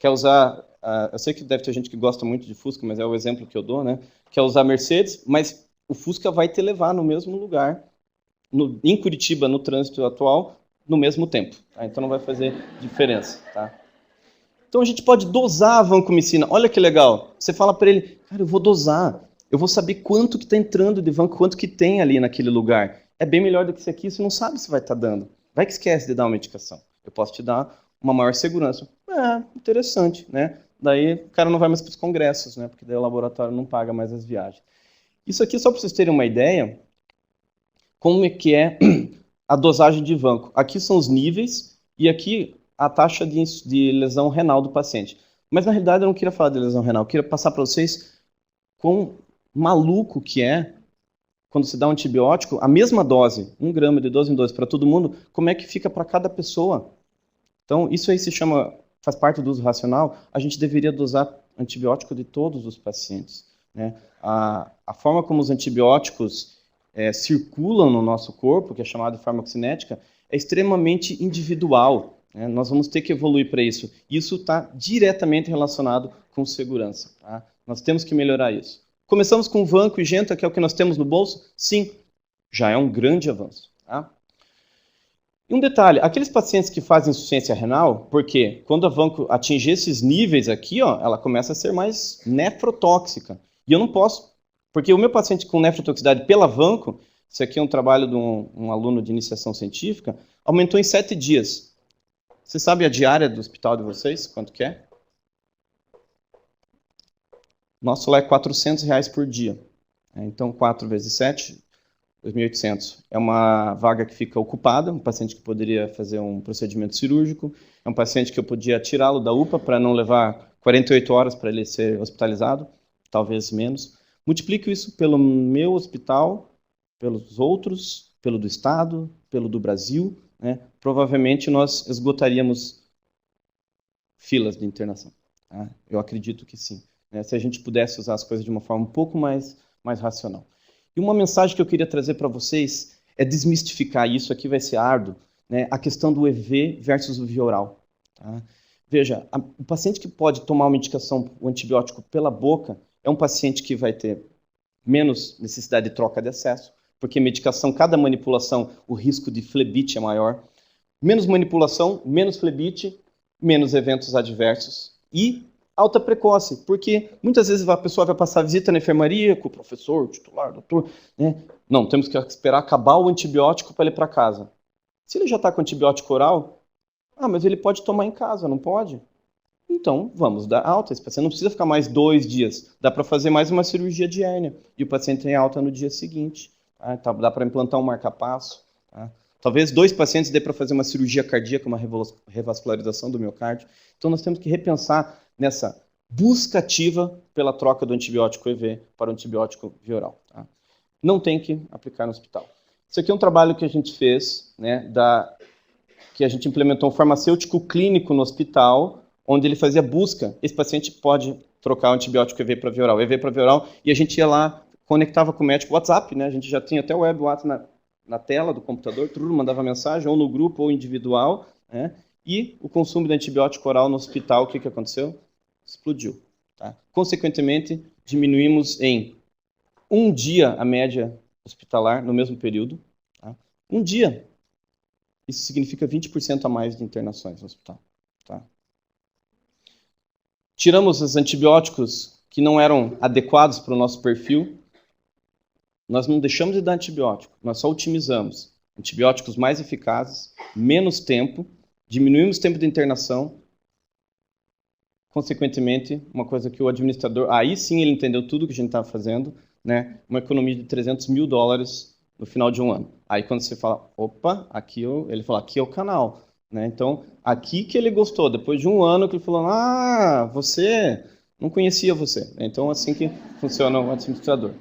Quer usar, eu sei que deve ter gente que gosta muito de Fusca, mas é o exemplo que eu dou, né? Quer usar Mercedes, mas o Fusca vai te levar no mesmo lugar, em Curitiba, no trânsito atual, no mesmo tempo. Tá? Então não vai fazer diferença. Tá? Então a gente pode dosar a vancomicina. Olha que legal. Você fala para ele, cara, eu vou dosar. Eu vou saber quanto que está entrando de vanco, quanto que tem ali naquele lugar. É bem melhor do que isso aqui, você não sabe se vai estar dando. Vai que esquece de dar uma medicação. Eu posso te dar uma maior segurança. Interessante, né? Daí o cara não vai mais para os congressos, né? Porque daí o laboratório não paga mais as viagens. Isso aqui, só para vocês terem uma ideia, como é que é a dosagem de vanco. Aqui são os níveis e aqui a taxa de lesão renal do paciente. Mas na realidade eu não queria falar de lesão renal, eu queria passar para vocês quão maluco que é quando se dá um antibiótico, a mesma dose, 1 grama de 12 em 12 para todo mundo, como é que fica para cada pessoa. Então, isso aí se chama, faz parte do uso racional, a gente deveria dosar antibiótico de todos os pacientes. Né? A forma como os antibióticos circulam no nosso corpo, que é chamada de farmacocinética, é extremamente individual. Nós vamos ter que evoluir para isso. Isso está diretamente relacionado com segurança. Tá? Nós temos que melhorar isso. Começamos com Vanco e Genta, que é o que nós temos no bolso? Sim, já é um grande avanço. Tá? E um detalhe, aqueles pacientes que fazem insuficiência renal, porque quando a Vanco atingir esses níveis aqui, ó, ela começa a ser mais nefrotóxica. E eu não posso, porque o meu paciente com nefrotoxicidade pela Vanco, isso aqui é um trabalho de um aluno de iniciação científica, aumentou em 7 dias. Você sabe a diária do hospital de vocês? Quanto que é? Nosso lá é R$400 por dia. Então, 4 vezes 7, 2.800. É uma vaga que fica ocupada, um paciente que poderia fazer um procedimento cirúrgico, é um paciente que eu podia tirá-lo da UPA para não levar 48 horas para ele ser hospitalizado, talvez menos. Multiplico isso pelo meu hospital, pelos outros, pelo do Estado, pelo do Brasil, né? Provavelmente nós esgotaríamos filas de internação. Tá? Eu acredito que sim. Né? Se a gente pudesse usar as coisas de uma forma um pouco mais racional. E uma mensagem que eu queria trazer para vocês é desmistificar isso, aqui vai ser árduo, né? A questão do EV versus o via oral. Tá? Veja, o paciente que pode tomar uma medicação, o antibiótico pela boca, é um paciente que vai ter menos necessidade de troca de acesso, porque medicação, cada manipulação, o risco de flebite é maior. Menos manipulação, menos flebite, menos eventos adversos e alta precoce, porque muitas vezes a pessoa vai passar visita na enfermaria com o professor, o titular, o doutor, né? Não, temos que esperar acabar o antibiótico para ele ir para casa. Se ele já está com antibiótico oral, mas ele pode tomar em casa, não pode? Então, vamos dar alta. Esse paciente não precisa ficar mais 2 dias. Dá para fazer mais uma cirurgia de hérnia. E o paciente tem alta no dia seguinte. Tá? Dá para implantar um marca-passo. Tá? Talvez 2 pacientes dê para fazer uma cirurgia cardíaca, uma revascularização do miocárdio. Então, nós temos que repensar nessa busca ativa pela troca do antibiótico EV para o antibiótico via oral. Tá? Não tem que aplicar no hospital. Isso aqui é um trabalho que a gente fez, né, que a gente implementou um farmacêutico clínico no hospital, onde ele fazia busca. Esse paciente pode trocar o antibiótico EV para via oral, e a gente ia lá, conectava com o médico, WhatsApp, né? A gente já tinha até o web WhatsApp na tela do computador, tudo mandava mensagem, ou no grupo, ou individual, né? E o consumo de antibiótico oral no hospital, o que aconteceu? Explodiu. Tá? Consequentemente, diminuímos em 1 dia a média hospitalar no mesmo período. Tá? 1 dia. Isso significa 20% a mais de internações no hospital. Tá? Tiramos os antibióticos que não eram adequados para o nosso perfil. Nós não deixamos de dar antibiótico, nós só otimizamos. Antibióticos mais eficazes, menos tempo, diminuímos o tempo de internação. Consequentemente, uma coisa que o administrador, aí sim ele entendeu tudo que a gente estava fazendo, né? Uma economia de $300 mil no final de um ano. Aí quando você fala, opa, ele fala, aqui é o canal. Né? Então, aqui que ele gostou, depois de um ano que ele falou, você, não conhecia você. Então, assim que funciona o administrador.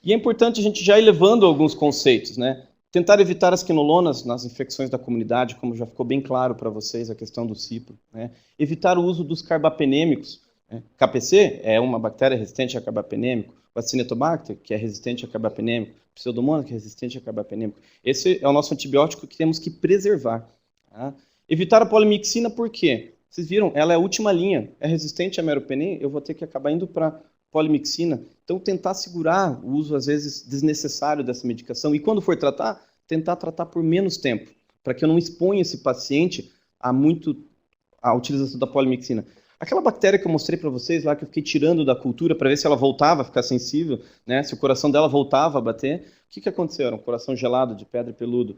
E é importante a gente já ir levando alguns conceitos, né? Tentar evitar as quinolonas nas infecções da comunidade, como já ficou bem claro para vocês a questão do cipro. Né? Evitar o uso dos carbapenêmicos. Né? KPC é uma bactéria resistente a carbapenêmico. O Acinetobacter, que é resistente a carbapenêmico. Pseudomonas, que é resistente a carbapenêmico. Esse é o nosso antibiótico que temos que preservar. Tá? Evitar a polimixina, por quê? Vocês viram, ela é a última linha. É resistente a meropenem, eu vou ter que acabar indo para polimixina. Então, tentar segurar o uso, às vezes, desnecessário dessa medicação. E quando for tratar, tentar tratar por menos tempo, para que eu não exponha esse paciente a utilização da polimixina. Aquela bactéria que eu mostrei para vocês lá, que eu fiquei tirando da cultura para ver se ela voltava a ficar sensível, né? Se o coração dela voltava a bater. O que aconteceu? Era um coração gelado, de pedra e peludo.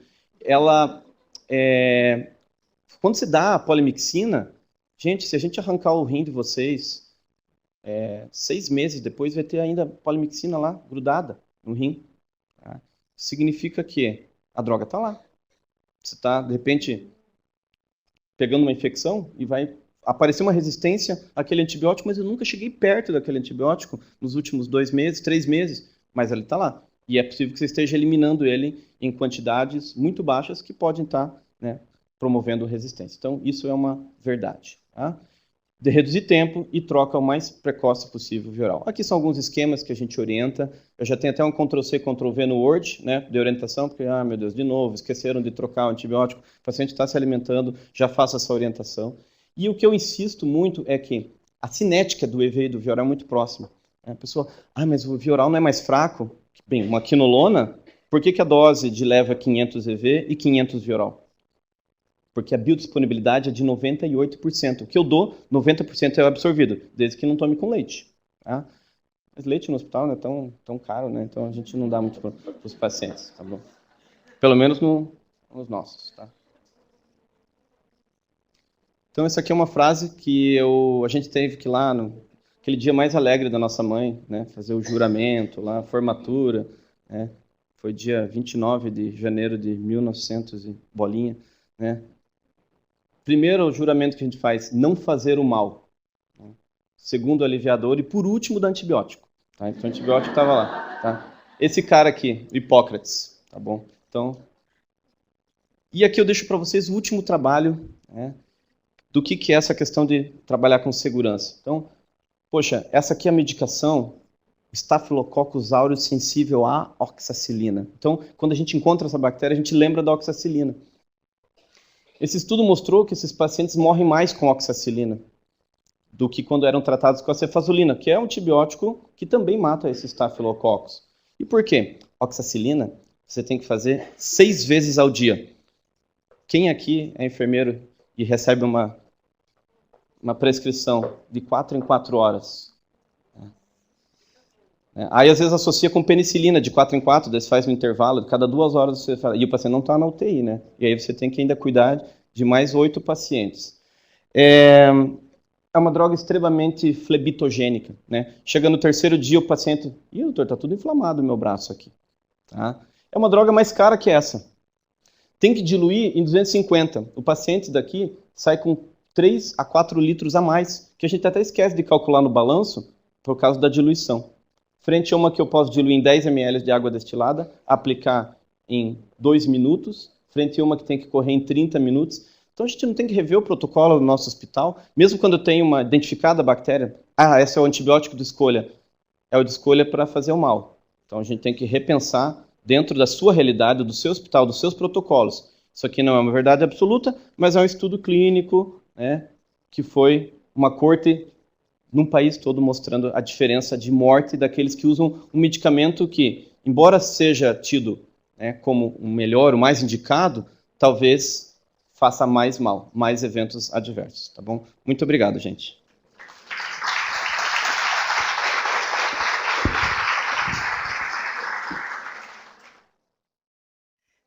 Quando se dá a polimixina, gente, se a gente arrancar o rim de vocês, 6 meses depois vai ter ainda polimixina lá, grudada no rim. Tá? Significa que a droga está lá. Você está, de repente, pegando uma infecção e vai aparecer uma resistência àquele antibiótico, mas eu nunca cheguei perto daquele antibiótico nos últimos 2 meses, 3 meses, mas ele está lá. E é possível que você esteja eliminando ele em quantidades muito baixas que podem estar, né, promovendo resistência. Então, isso é uma verdade. Tá? de reduzir tempo e troca o mais precoce possível via oral. Aqui são alguns esquemas que a gente orienta. Eu já tenho até um Ctrl+C, Ctrl+V no Word, né, de orientação, porque, meu Deus, de novo, esqueceram de trocar o antibiótico, o paciente está se alimentando, já faço essa orientação. E o que eu insisto muito é que a cinética do EV e do via oral é muito próxima. A pessoa, mas o via oral não é mais fraco? Bem, uma quinolona, por que a dose de leva 500 EV e 500 via oral? Porque a biodisponibilidade é de 98%. O que eu dou, 90% é absorvido, desde que não tome com leite. Tá? Mas leite no hospital não é tão caro, né? Então a gente não dá muito para os pacientes, tá bom? Pelo menos nos nossos, tá? Então essa aqui é uma frase que a gente teve que ir lá, aquele dia mais alegre da nossa mãe, né? Fazer o juramento lá, a formatura, né? Foi dia 29 de janeiro de 1900 e bolinha, né? Primeiro, o juramento que a gente faz, não fazer o mal. Segundo, o aliviador. E, por último, do antibiótico. Tá? Então, o antibiótico estava lá. Tá? Esse cara aqui, Hipócrates. Tá bom? Então, e aqui eu deixo para vocês o último trabalho, né, do que é essa questão de trabalhar com segurança. Então, poxa, essa aqui é a medicação Staphylococcus aureus sensível à oxacilina. Então, quando a gente encontra essa bactéria, a gente lembra da oxacilina. Esse estudo mostrou que esses pacientes morrem mais com oxacilina do que quando eram tratados com a cefazolina, que é um antibiótico que também mata esses Staphylococcus. E por quê? Oxacilina você tem que fazer 6 vezes ao dia. Quem aqui é enfermeiro e recebe uma prescrição de 4 em 4 horas? Aí, às vezes, associa com penicilina, de 4 em 4, daí você faz um intervalo, de cada 2 horas você faz. E o paciente não está na UTI, né? E aí você tem que ainda cuidar de mais 8 pacientes. É uma droga extremamente flebitogênica, né? Chega no 3º dia, o paciente... Ih, doutor, está tudo inflamado o meu braço aqui. Tá? É uma droga mais cara que essa. Tem que diluir em 250. O paciente daqui sai com 3 a 4 litros a mais, que a gente até esquece de calcular no balanço por causa da diluição. Frente a uma que eu posso diluir em 10 ml de água destilada, aplicar em 2 minutos, frente a uma que tem que correr em 30 minutos. Então a gente não tem que rever o protocolo do nosso hospital, mesmo quando eu tenho uma identificada bactéria, esse é o antibiótico de escolha, é o de escolha para fazer o mal. Então a gente tem que repensar dentro da sua realidade, do seu hospital, dos seus protocolos. Isso aqui não é uma verdade absoluta, mas é um estudo clínico, né, que foi uma corte num país todo mostrando a diferença de morte daqueles que usam um medicamento que, embora seja tido, né, como o melhor, o mais indicado, talvez faça mais mal, mais eventos adversos, tá bom? Muito obrigado, gente.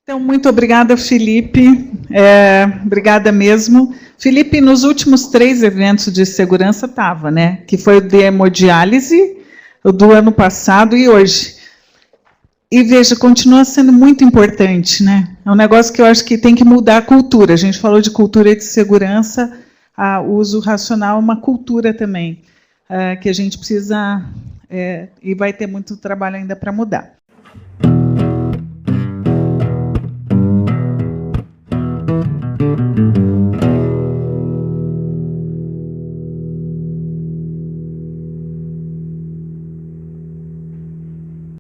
Então, muito obrigada, Felipe. Obrigada mesmo. Felipe, nos últimos 3 eventos de segurança estava, né? Que foi o de hemodiálise, o do ano passado e hoje. E veja, continua sendo muito importante, né? É um negócio que eu acho que tem que mudar a cultura. A gente falou de cultura de segurança, o uso racional é uma cultura também, que a gente precisa, e vai ter muito trabalho ainda para mudar.